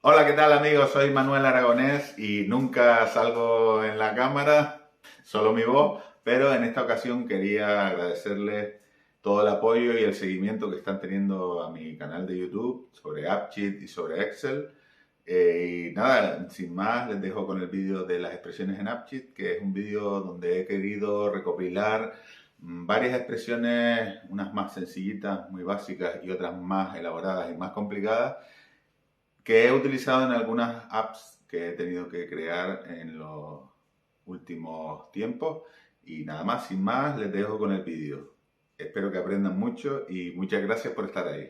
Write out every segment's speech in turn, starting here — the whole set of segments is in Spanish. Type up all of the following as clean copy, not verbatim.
Hola, ¿qué tal amigos? Soy Manuel Aragonés y nunca salgo en la cámara, solo mi voz, pero en esta ocasión quería agradecerles todo el apoyo y el seguimiento que están teniendo a mi canal de YouTube sobre AppCheat y sobre Excel. Y nada, sin más, les dejo con el vídeo de las expresiones en AppCheat, que es un vídeo donde he querido recopilar varias expresiones, unas más sencillitas, muy básicas y otras más elaboradas y más complicadas que he utilizado en algunas apps que he tenido que crear en los últimos tiempos. Y nada más, sin más, les dejo con el vídeo. Espero que aprendan mucho y muchas gracias por estar ahí.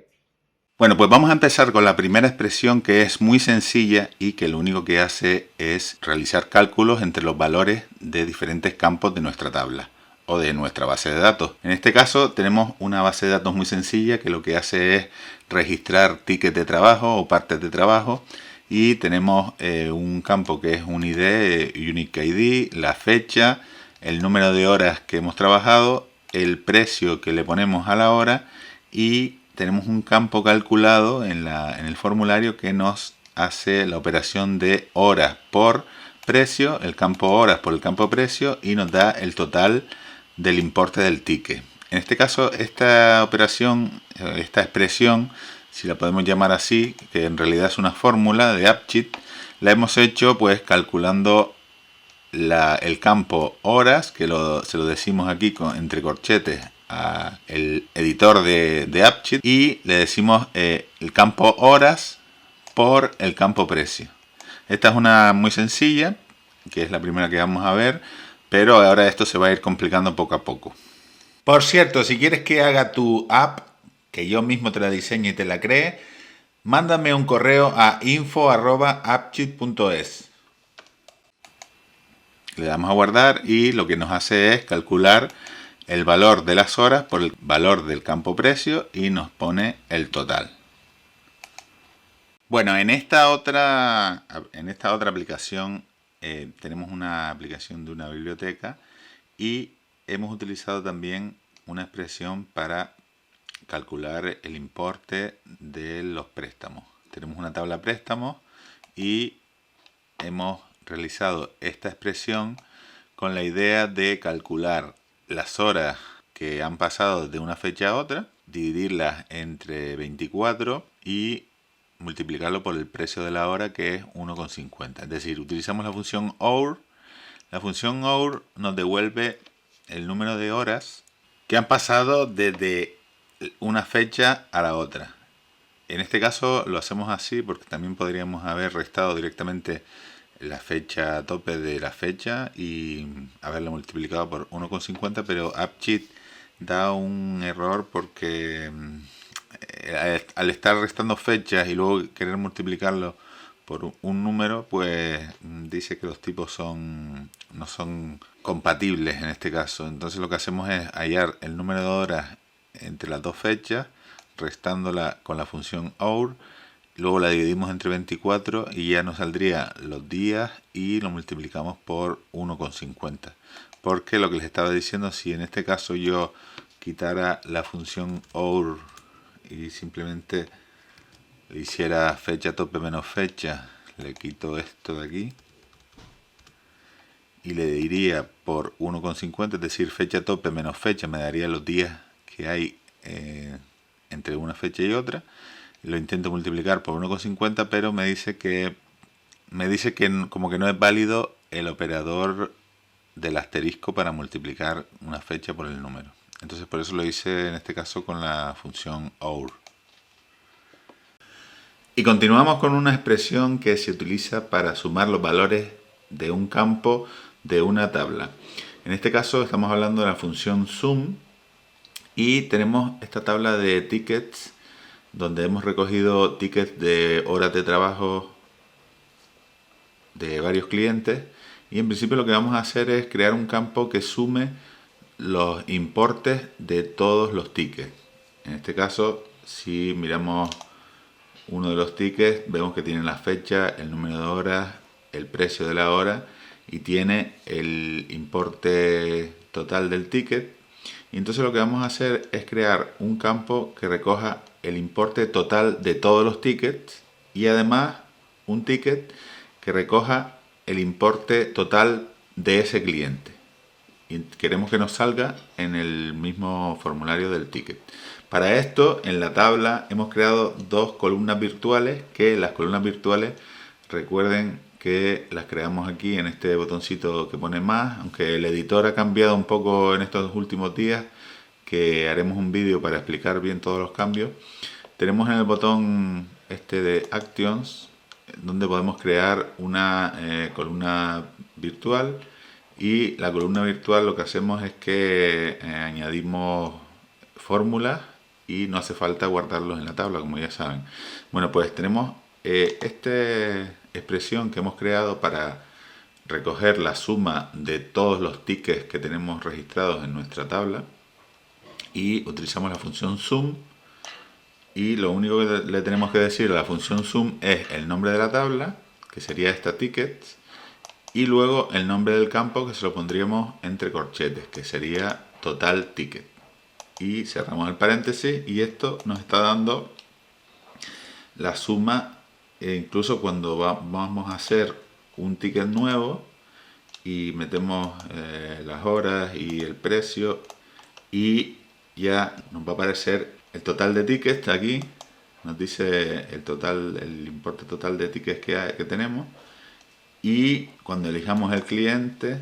Bueno, pues vamos a empezar con la primera expresión, que es muy sencilla y que lo único que hace es realizar cálculos entre los valores de diferentes campos de nuestra tabla o de nuestra base de datos. En este caso tenemos una base de datos muy sencilla que lo que hace es registrar tickets de trabajo o partes de trabajo, y tenemos un campo que es un ID, Unique ID, la fecha, el número de horas que hemos trabajado, el precio que le ponemos a la hora, y tenemos un campo calculado en el formulario que nos hace la operación de horas por precio, el campo horas por el campo precio, y nos da el total del importe del ticket. En este caso, esta operación, esta expresión, si la podemos llamar así, que en realidad es una fórmula de AppCheat, la hemos hecho pues calculando el campo horas, que se lo decimos aquí entre corchetes al editor de AppCheat, y le decimos el campo horas por el campo precio. Esta es una muy sencilla, que es la primera que vamos a ver, pero ahora esto se va a ir complicando poco a poco. Por cierto, si quieres que haga tu app, que yo mismo te la diseñe y te la cree, mándame un correo a info@appcheat.es. Le damos a guardar y lo que nos hace es calcular el valor de las horas por el valor del campo precio y nos pone el total. Bueno, en esta otra aplicación tenemos una aplicación de una biblioteca y hemos utilizado también una expresión para calcular el importe de los préstamos. Tenemos una tabla préstamos y hemos realizado esta expresión con la idea de calcular las horas que han pasado de una fecha a otra, dividirlas entre 24 y multiplicarlo por el precio de la hora, que es 1,50. Es decir, utilizamos la función hour. La función hour nos devuelve el número de horas que han pasado desde una fecha a la otra. En este caso lo hacemos así porque también podríamos haber restado directamente la fecha tope de la fecha y haberlo multiplicado por 1,50, pero AppCheat da un error porque al estar restando fechas y luego querer multiplicarlo por un número, pues dice que los tipos no son compatibles en este caso. Entonces lo que hacemos es hallar el número de horas entre las dos fechas, restándola con la función hour, luego la dividimos entre 24 y ya nos saldría los días y lo multiplicamos por 1,50. Porque lo que les estaba diciendo, si en este caso yo quitara la función hour y simplemente le hiciera fecha tope menos fecha, le quito esto de aquí y le diría por 1,50, es decir, fecha tope menos fecha, me daría los días que hay entre una fecha y otra. Lo intento multiplicar por 1,50, pero me dice que como que no es válido el operador del asterisco para multiplicar una fecha por el número. Entonces por eso lo hice en este caso con la función OR. Y continuamos con una expresión que se utiliza para sumar los valores de un campo de una tabla. En este caso estamos hablando de la función sum y tenemos esta tabla de tickets donde hemos recogido tickets de horas de trabajo de varios clientes, y en principio lo que vamos a hacer es crear un campo que sume los importes de todos los tickets. En este caso, si miramos uno de los tickets, vemos que tiene la fecha, el número de horas, el precio de la hora y tiene el importe total del ticket. Y entonces lo que vamos a hacer es crear un campo que recoja el importe total de todos los tickets y además un ticket que recoja el importe total de ese cliente. Y queremos que nos salga en el mismo formulario del ticket. Para esto, en la tabla hemos creado dos columnas virtuales, que las columnas virtuales, recuerden que las creamos aquí en este botoncito que pone más, aunque el editor ha cambiado un poco en estos últimos días, que haremos un vídeo para explicar bien todos los cambios. Tenemos en el botón este de Actions, donde podemos crear una columna virtual, y la columna virtual lo que hacemos es que añadimos fórmulas y no hace falta guardarlos en la tabla, como ya saben. Bueno, pues tenemos esta expresión que hemos creado para recoger la suma de todos los tickets que tenemos registrados en nuestra tabla, y utilizamos la función sum, y lo único que le tenemos que decir a la función sum es el nombre de la tabla, que sería esta tickets, y luego el nombre del campo, que se lo pondríamos entre corchetes, que sería total ticket. Y cerramos el paréntesis, y esto nos está dando la suma, incluso cuando vamos a hacer un ticket nuevo y metemos las horas y el precio, y ya nos va a aparecer el total de tickets. Aquí nos dice el total, el importe total de tickets que tenemos, y cuando elijamos el cliente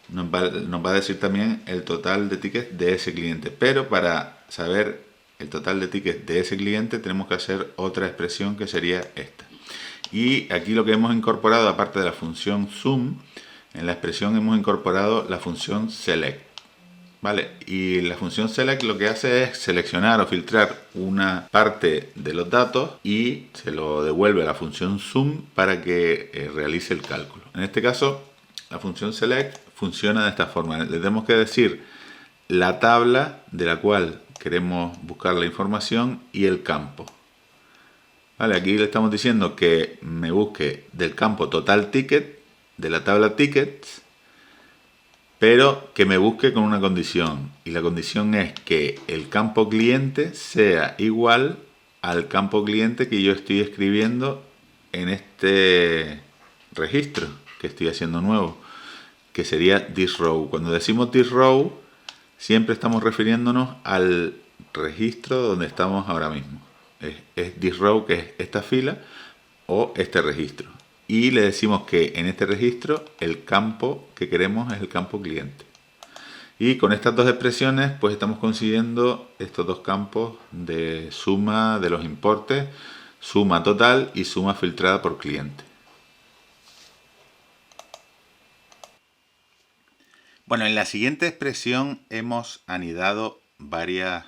nos va a decir también el total de tickets de ese cliente. Pero para saber el total de tickets de ese cliente tenemos que hacer otra expresión, que sería esta. Y aquí lo que hemos incorporado, aparte de la función sum, en la expresión hemos incorporado la función select. ¿Vale? Y la función select lo que hace es seleccionar o filtrar una parte de los datos y se lo devuelve a la función sum para que realice el cálculo. En este caso, la función select funciona de esta forma. Le tenemos que decir la tabla de la cual queremos buscar la información y el campo. Vale, aquí le estamos diciendo que me busque del campo total ticket, de la tabla tickets, pero que me busque con una condición, y la condición es que el campo cliente sea igual al campo cliente que yo estoy escribiendo en este registro que estoy haciendo nuevo, que sería this row. Cuando decimos this row, siempre estamos refiriéndonos al registro donde estamos ahora mismo. Es this row, que es esta fila o este registro. Y le decimos que en este registro el campo que queremos es el campo cliente. Y con estas dos expresiones pues estamos consiguiendo estos dos campos de suma de los importes, suma total y suma filtrada por cliente. Bueno, en la siguiente expresión hemos anidado varias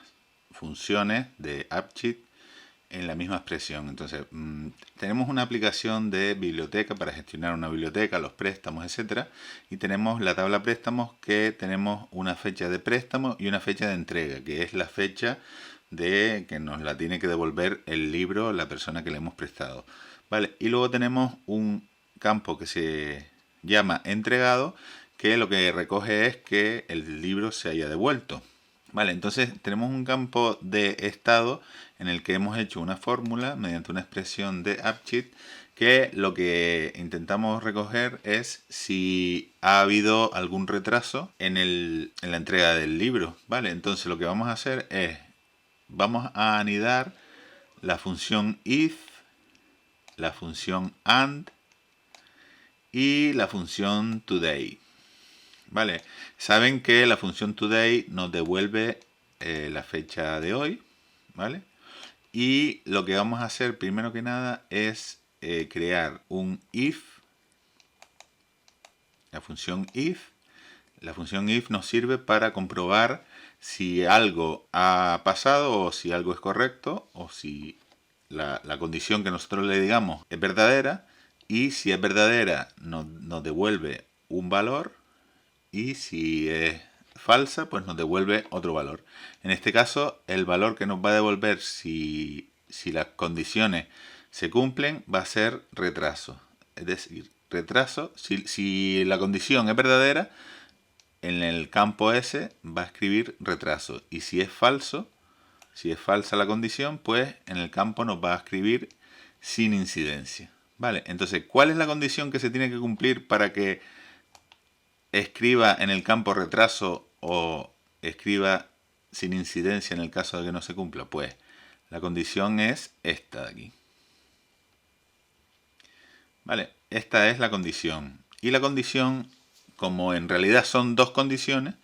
funciones de AppSheet en la misma expresión. Entonces, tenemos una aplicación de biblioteca para gestionar una biblioteca, los préstamos, etcétera, y tenemos la tabla préstamos, que tenemos una fecha de préstamo y una fecha de entrega, que es la fecha de que nos la tiene que devolver el libro la persona que le hemos prestado. Vale, y luego tenemos un campo que se llama entregado, que lo que recoge es que el libro se haya devuelto. Vale, entonces tenemos un campo de estado en el que hemos hecho una fórmula mediante una expresión de AppSheet, que lo que intentamos recoger es si ha habido algún retraso en la entrega del libro. Vale, entonces lo que vamos a hacer es, vamos a anidar la función if, la función and y la función today. Vale, saben que la función today nos devuelve la fecha de hoy, ¿vale? Y lo que vamos a hacer primero que nada es crear un if, la función if. La función if nos sirve para comprobar si algo ha pasado o si algo es correcto, o si la condición que nosotros le digamos es verdadera, y si es verdadera nos devuelve un valor, y si es falsa pues nos devuelve otro valor. En este caso el valor que nos va a devolver si las condiciones se cumplen va a ser retraso. Es decir, retraso, si la condición es verdadera, en el campo S va a escribir retraso, y si es falso, Si es falsa la condición, pues en el campo nos va a escribir sin incidencia. Vale, entonces, ¿cuál es la condición que se tiene que cumplir para que escriba en el campo retraso o escriba sin incidencia en el caso de que no se cumpla? Pues la condición es esta de aquí. Vale, esta es la condición. Y la condición, como en realidad son dos condiciones,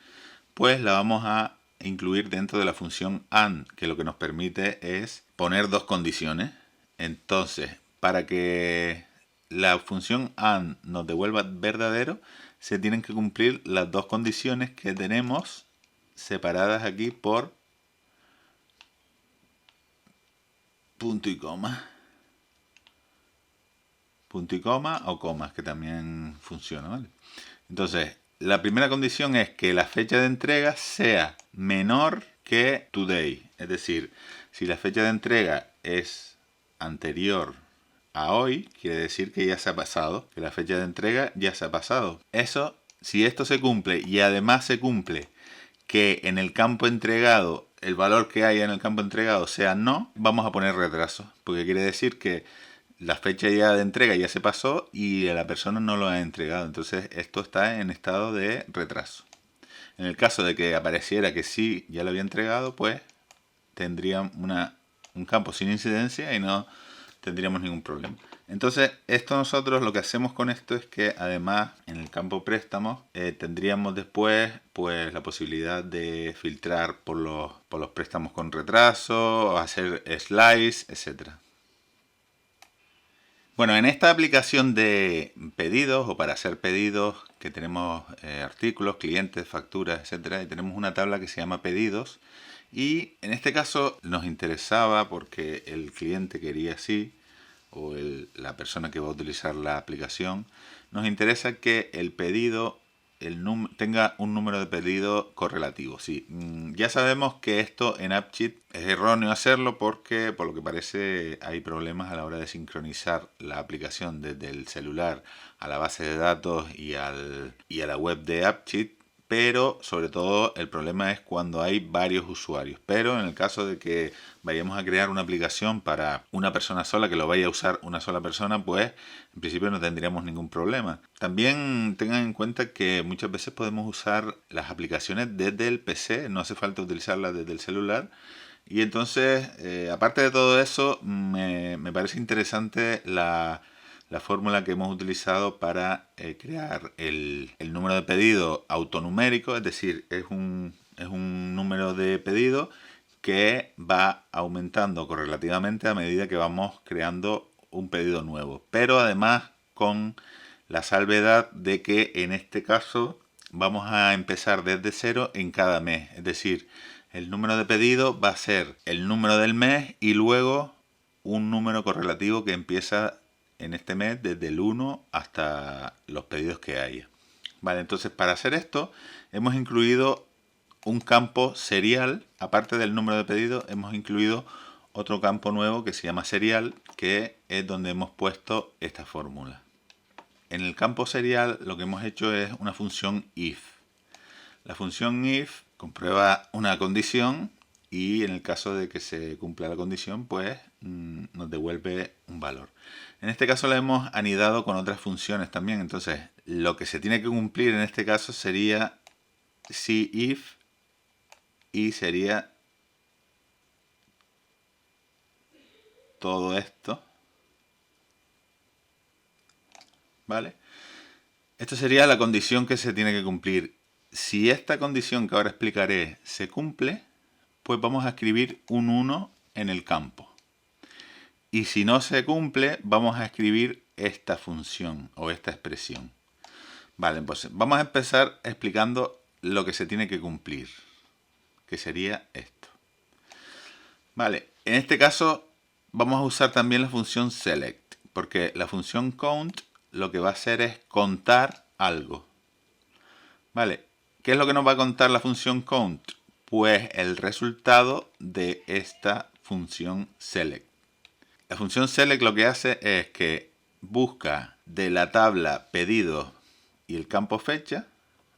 pues la vamos a incluir dentro de la función AND, que lo que nos permite es poner dos condiciones. Entonces, para que la función AND nos devuelva verdadero, se tienen que cumplir las dos condiciones que tenemos separadas aquí por punto y coma. Punto y coma o comas, que también funciona, ¿vale? Entonces, la primera condición es que la fecha de entrega sea menor que today. Es decir, si la fecha de entrega es anterior a hoy, quiere decir que ya se ha pasado, que la fecha de entrega ya se ha pasado. Eso, si esto se cumple y además se cumple que en el campo entregado, el valor que haya en el campo entregado sea no, vamos a poner retraso, porque quiere decir que la fecha ya de entrega ya se pasó y la persona no lo ha entregado. Entonces esto está en estado de retraso. En el caso de que apareciera que sí ya lo había entregado, pues tendría un campo sin incidencia y no tendríamos ningún problema. Entonces esto nosotros lo que hacemos con esto es que además en el campo préstamos tendríamos después pues la posibilidad de filtrar por los préstamos con retraso, hacer slice, etcétera. Bueno, en esta aplicación de pedidos o para hacer pedidos que tenemos artículos, clientes, facturas, etcétera, y tenemos una tabla que se llama pedidos y en este caso nos interesaba porque el cliente quería así o la persona que va a utilizar la aplicación, nos interesa que el pedido tenga un número de pedido correlativo. Sí, ya sabemos que esto en AppSheet es erróneo hacerlo porque por lo que parece hay problemas a la hora de sincronizar la aplicación desde el celular a la base de datos y a la web de AppSheet. Pero sobre todo el problema es cuando hay varios usuarios. Pero en el caso de que vayamos a crear una aplicación para una persona sola, que lo vaya a usar una sola persona, pues en principio no tendríamos ningún problema. También tengan en cuenta que muchas veces podemos usar las aplicaciones desde el PC, no hace falta utilizarlas desde el celular. Y entonces, aparte de todo eso, me parece interesante la fórmula que hemos utilizado para crear el número de pedido autonumérico, es decir, es un número de pedido que va aumentando correlativamente a medida que vamos creando un pedido nuevo. Pero además con la salvedad de que en este caso vamos a empezar desde cero en cada mes. Es decir, el número de pedido va a ser el número del mes y luego un número correlativo que empieza en este mes desde el 1 hasta los pedidos que haya. Vale, entonces para hacer esto hemos incluido un campo serial. Aparte del número de pedidos hemos incluido otro campo nuevo que se llama serial, que es donde hemos puesto esta fórmula. En el campo serial lo que hemos hecho es una función if. La función if comprueba una condición y en el caso de que se cumpla la condición, pues nos devuelve un valor. En este caso la hemos anidado con otras funciones también. Entonces, lo que se tiene que cumplir en este caso sería si if y sería todo esto. ¿Vale? Esto sería la condición que se tiene que cumplir. Si esta condición que ahora explicaré se cumple, pues vamos a escribir un 1 en el campo. Y si no se cumple, vamos a escribir esta función o esta expresión. Vale, pues vamos a empezar explicando lo que se tiene que cumplir, que sería esto. Vale, en este caso vamos a usar también la función select, porque la función count lo que va a hacer es contar algo. Vale, ¿qué es lo que nos va a contar la función count? Pues el resultado de esta función select. La función select lo que hace es que busca de la tabla pedidos y el campo fecha,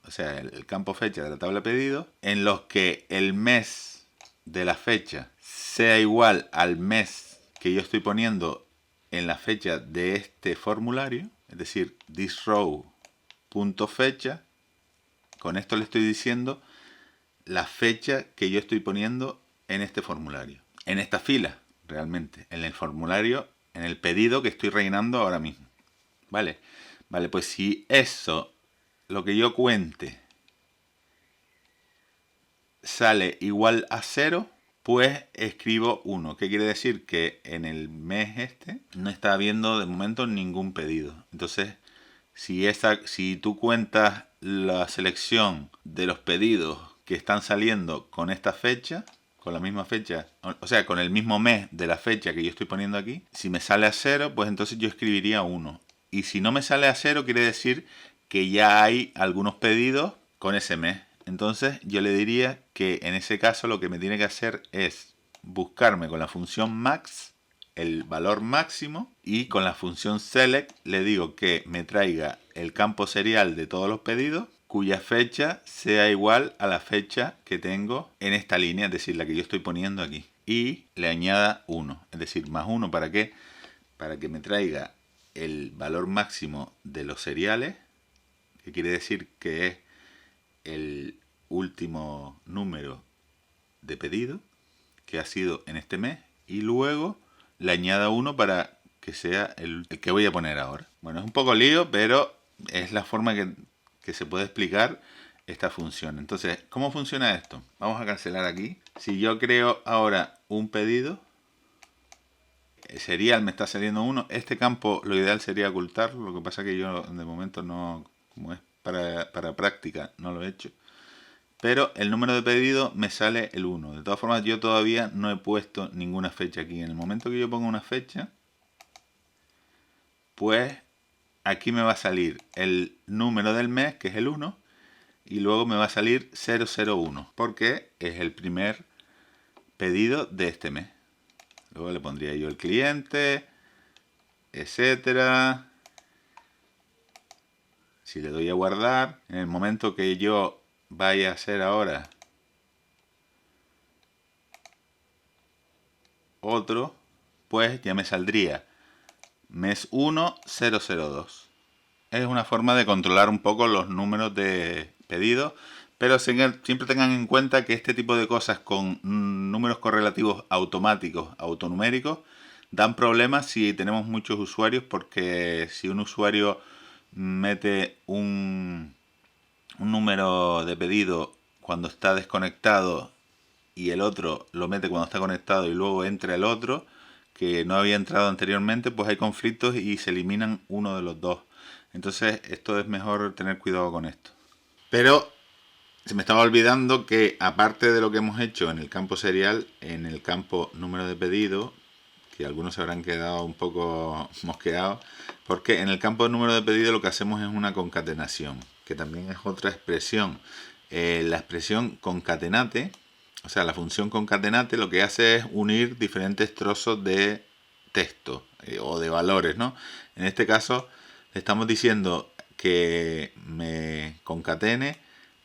o sea, el campo fecha de la tabla pedidos, en los que el mes de la fecha sea igual al mes que yo estoy poniendo en la fecha de este formulario, es decir, thisrow.fecha. Con esto le estoy diciendo la fecha que yo estoy poniendo en este formulario, en esta fila, realmente, en el formulario, en el pedido que estoy rellenando ahora mismo. ¿Vale? Vale, pues si eso, lo que yo cuente, sale igual a 0, pues escribo 1. ¿Qué quiere decir? Que en el mes este no está habiendo de momento ningún pedido. Entonces, si tú cuentas la selección de los pedidos que están saliendo con esta fecha, con la misma fecha, o sea, con el mismo mes de la fecha que yo estoy poniendo aquí, si me sale a 0, pues entonces yo escribiría 1. Y si no me sale a 0, quiere decir que ya hay algunos pedidos con ese mes. Entonces yo le diría que en ese caso lo que me tiene que hacer es buscarme con la función max el valor máximo y con la función select le digo que me traiga el campo serial de todos los pedidos cuya fecha sea igual a la fecha que tengo en esta línea, es decir, la que yo estoy poniendo aquí. Y le añada 1, es decir, más 1, ¿para qué? Para que me traiga el valor máximo de los seriales, que quiere decir que es el último número de pedido que ha sido en este mes, y luego le añada 1 para que sea el que voy a poner ahora. Bueno, es un poco lío, pero es la forma que se puede explicar esta función. Entonces, ¿cómo funciona esto? Vamos a cancelar aquí. Si yo creo ahora un pedido, serial me está saliendo 1. Este campo lo ideal sería ocultarlo. Lo que pasa es que yo de momento no, como es para práctica, no lo he hecho. Pero el número de pedido me sale el 1. De todas formas, yo todavía no he puesto ninguna fecha aquí. En el momento que yo ponga una fecha, pues aquí me va a salir el número del mes, que es el 1, y luego me va a salir 001, porque es el primer pedido de este mes. Luego le pondría yo el cliente, etcétera. Si le doy a guardar, en el momento que yo vaya a hacer ahora otro, pues ya me saldría mes 1, 002. Es una forma de controlar un poco los números de pedidos, pero siempre tengan en cuenta que este tipo de cosas con números correlativos automáticos, autonuméricos, dan problemas si tenemos muchos usuarios, porque si un usuario mete un número de pedido cuando está desconectado y el otro lo mete cuando está conectado y luego entra el otro que no había entrado anteriormente, pues hay conflictos y se eliminan uno de los dos. Entonces esto es mejor tener cuidado con esto. Pero se me estaba olvidando que aparte de lo que hemos hecho en el campo serial, en el campo número de pedido, que algunos se habrán quedado un poco mosqueados, porque en el campo de número de pedido lo que hacemos es una concatenación, que también es otra expresión. La expresión concatenate, o sea, la función concatenate lo que hace es unir diferentes trozos de texto o de valores, ¿no? En este caso, estamos diciendo que me concatene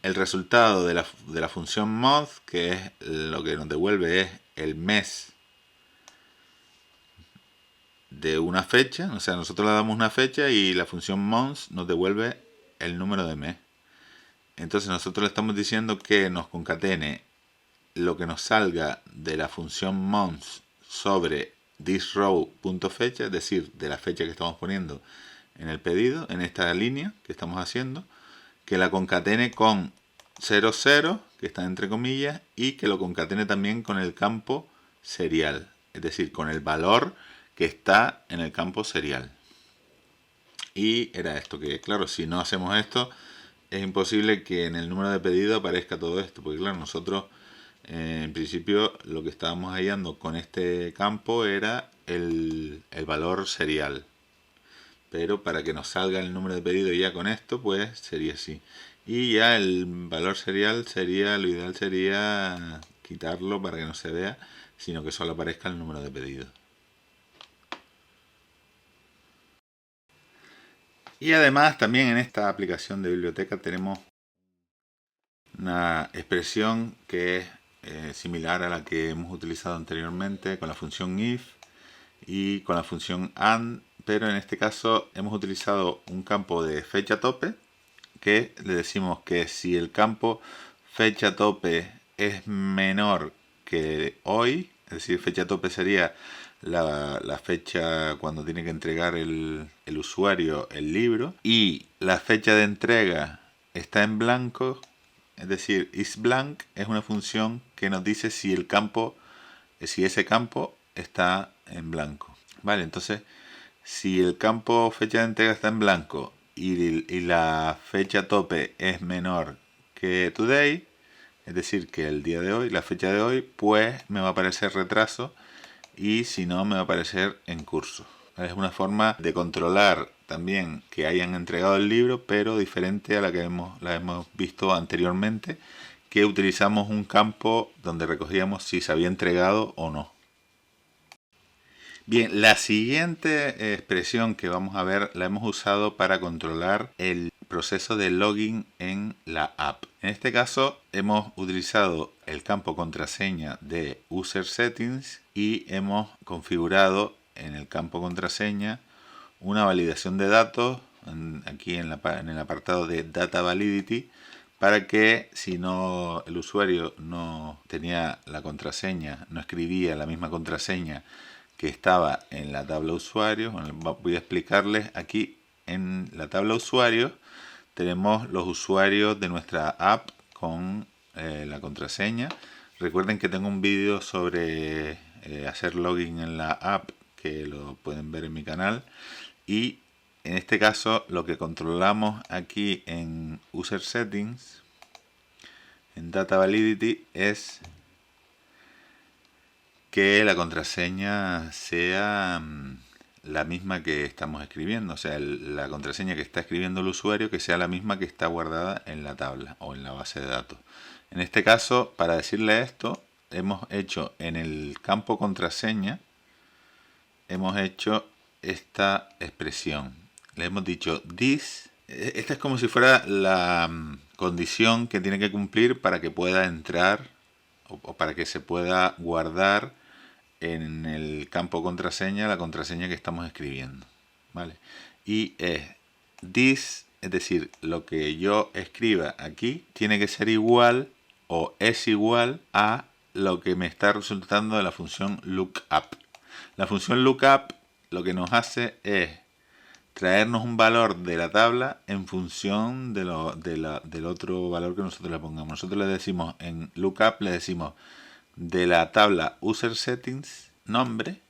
el resultado de la función month, que es lo que nos devuelve es el mes de una fecha, o sea, nosotros le damos una fecha y la función month nos devuelve el número de mes. Entonces nosotros le estamos diciendo que nos concatene lo que nos salga de la función month sobre thisrow.fecha, es decir, de la fecha que estamos poniendo en el pedido, en esta línea que estamos haciendo, que la concatene con 00, que está entre comillas, y que lo concatene también con el campo serial, es decir, con el valor que está en el campo serial. Y era esto, que claro, si no hacemos esto, es imposible que en el número de pedido aparezca todo esto, porque claro, nosotros en principio lo que estábamos hallando con este campo era el valor serial. Pero para que nos salga el número de pedido ya con esto, pues sería así. Y ya el valor serial sería, lo ideal sería quitarlo para que no se vea, sino que solo aparezca el número de pedido. Y además también en esta aplicación de biblioteca tenemos una expresión que es similar a la que hemos utilizado anteriormente con la función if y con la función and, pero en este caso hemos utilizado un campo de fecha tope que le decimos que si el campo fecha tope es menor que hoy, es decir, fecha tope sería la fecha cuando tiene que entregar el usuario el libro, y la fecha de entrega está en blanco, es decir, isBlank es una función que nos dice si el campo, si ese campo está en blanco. Vale, entonces si el campo fecha de entrega está en blanco y la fecha tope es menor que today, es decir, que el día de hoy, la fecha de hoy, pues me va a aparecer retraso, y si no me va a aparecer en curso. Es una forma de controlar también que hayan entregado el libro, pero diferente a la que hemos visto anteriormente, que utilizamos un campo donde recogíamos si se había entregado o no. Bien, la siguiente expresión que vamos a ver la hemos usado para controlar el proceso de login en la app. En este caso hemos utilizado el campo contraseña de User Settings y hemos configurado en el campo contraseña una validación de datos aquí en el apartado de Data Validity, para que si no el usuario no tenía la contraseña, no escribía la misma contraseña que estaba en la tabla usuarios. Voy a explicarles aquí en la tabla usuarios. Tenemos los usuarios de nuestra app con la contraseña. Recuerden que tengo un vídeo sobre hacer login en la app que lo pueden ver en mi canal. Y en este caso lo que controlamos aquí en User Settings, en Data Validity, es que la contraseña sea la misma que estamos escribiendo, o sea, la contraseña que está escribiendo el usuario que sea la misma que está guardada en la tabla o en la base de datos. En este caso, para decirle esto, hemos hecho en el campo contraseña, hemos hecho esta expresión. Le hemos dicho this. Esta es como si fuera la condición que tiene que cumplir para que pueda entrar o para que se pueda guardar en el campo contraseña la contraseña que estamos escribiendo, ¿vale? Y es this, es decir, lo que yo escriba aquí tiene que ser igual o es igual a lo que me está resultando de la función lookup. La función lookup lo que nos hace es traernos un valor de la tabla en función del otro valor que nosotros le pongamos. Nosotros le decimos en lookup, le decimos de la tabla User Settings nombre,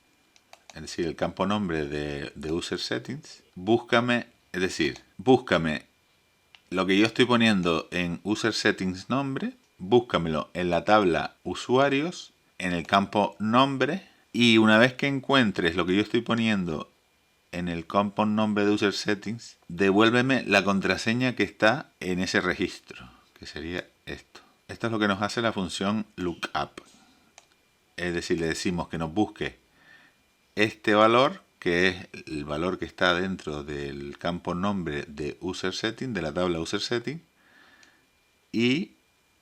es decir, el campo nombre de User Settings, búscame, es decir, búscame lo que yo estoy poniendo en User Settings nombre, búscamelo en la tabla usuarios, en el campo nombre, y una vez que encuentres lo que yo estoy poniendo en el campo nombre de User Settings, devuélveme la contraseña que está en ese registro, que sería esto. Esto es lo que nos hace la función lookup. Es decir, le decimos que nos busque este valor, que es el valor que está dentro del campo nombre de User Setting, de la tabla User Setting, y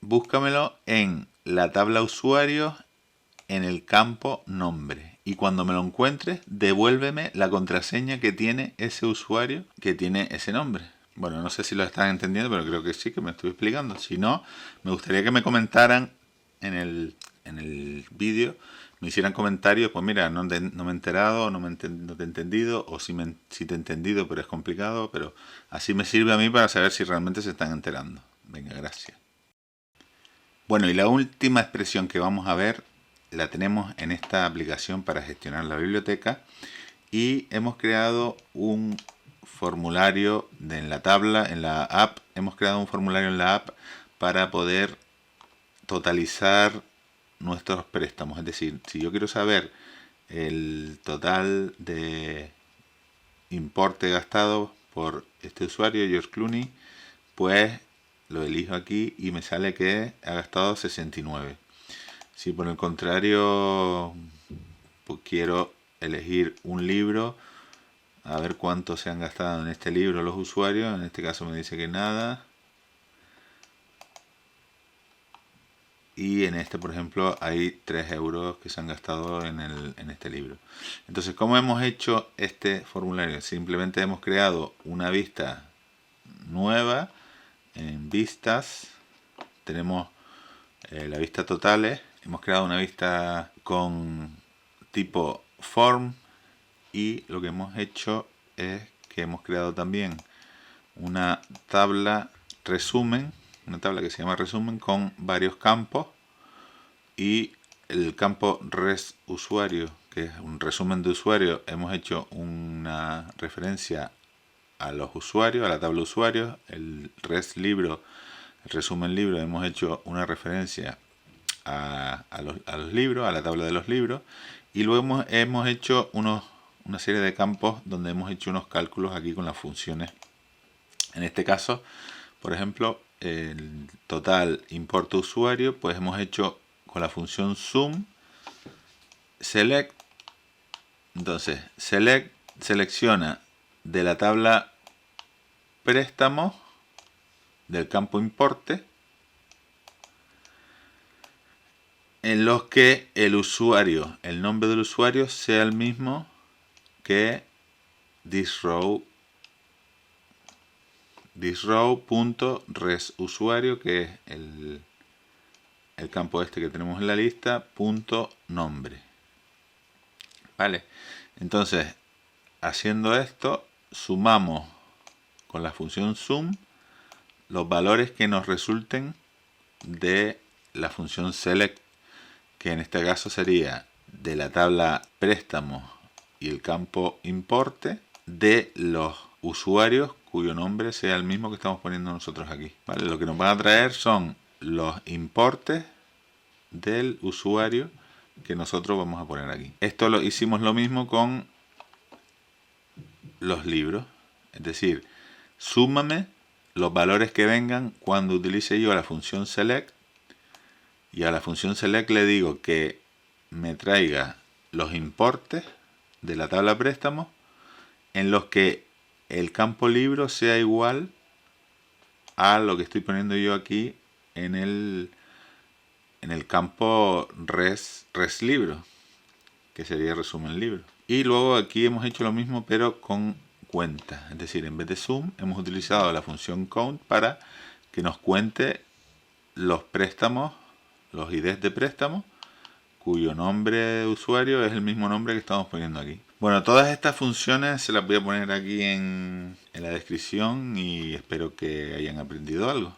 búscamelo en la tabla usuarios en el campo nombre. Y cuando me lo encuentres, devuélveme la contraseña que tiene ese usuario que tiene ese nombre. Bueno, no sé si lo están entendiendo, pero creo que sí, que me estoy explicando. Si no, me gustaría que me comentaran en el vídeo, me hicieran comentarios, pues mira, no me he enterado, no te he entendido, o si te he entendido pero es complicado, pero así me sirve a mí para saber si realmente se están enterando. Venga, gracias. Bueno, y la última expresión que vamos a ver la tenemos en esta aplicación para gestionar la biblioteca, y hemos creado un formulario en la tabla, en la app, hemos creado un formulario en la app para poder totalizar nuestros préstamos. Es decir, si yo quiero saber el total de importe gastado por este usuario, George Clooney, pues lo elijo aquí y me sale que ha gastado 69. Si por el contrario pues quiero elegir un libro, a ver cuánto se han gastado en este libro los usuarios, en este caso me dice que nada. y en este, por ejemplo, hay 3 euros que se han gastado en este libro. Entonces, ¿cómo hemos hecho este formulario? Simplemente hemos creado una vista nueva en vistas. Tenemos la vista totales. Hemos creado una vista con tipo form y lo que hemos hecho es que hemos creado también una tabla resumen, una tabla que se llama resumen con varios campos y el campo res usuario, que es un resumen de usuarios. Hemos hecho una referencia a los usuarios, a la tabla usuarios. El res libro, el resumen libro, hemos hecho una referencia a los libros, a la tabla de los libros, y luego hemos hecho una serie de campos donde hemos hecho unos cálculos aquí con las funciones. En este caso, por ejemplo, el total importa usuario, pues hemos hecho con la función sum select. Entonces, select selecciona de la tabla préstamos del campo importe en los que el usuario, el nombre del usuario sea el mismo que thisRow.resUsuario, que es el campo este que tenemos en la lista, punto nombre. Vale, entonces haciendo esto sumamos con la función sum los valores que nos resulten de la función select, que en este caso sería de la tabla préstamos y el campo importe de los usuarios cuyo nombre sea el mismo que estamos poniendo nosotros aquí. ¿Vale? Lo que nos van a traer son los importes del usuario que nosotros vamos a poner aquí. Esto lo hicimos lo mismo con los libros, es decir, súmame los valores que vengan cuando utilice yo la función select, y a la función select le digo que me traiga los importes de la tabla préstamos en los que el campo libro sea igual a lo que estoy poniendo yo aquí en el campo res libro, que sería resumen libro. Y luego aquí hemos hecho lo mismo pero con cuenta, es decir, en vez de sum hemos utilizado la función count para que nos cuente los préstamos, los IDs de préstamo cuyo nombre de usuario es el mismo nombre que estamos poniendo aquí. Bueno, todas estas funciones se las voy a poner aquí en la descripción y espero que hayan aprendido algo.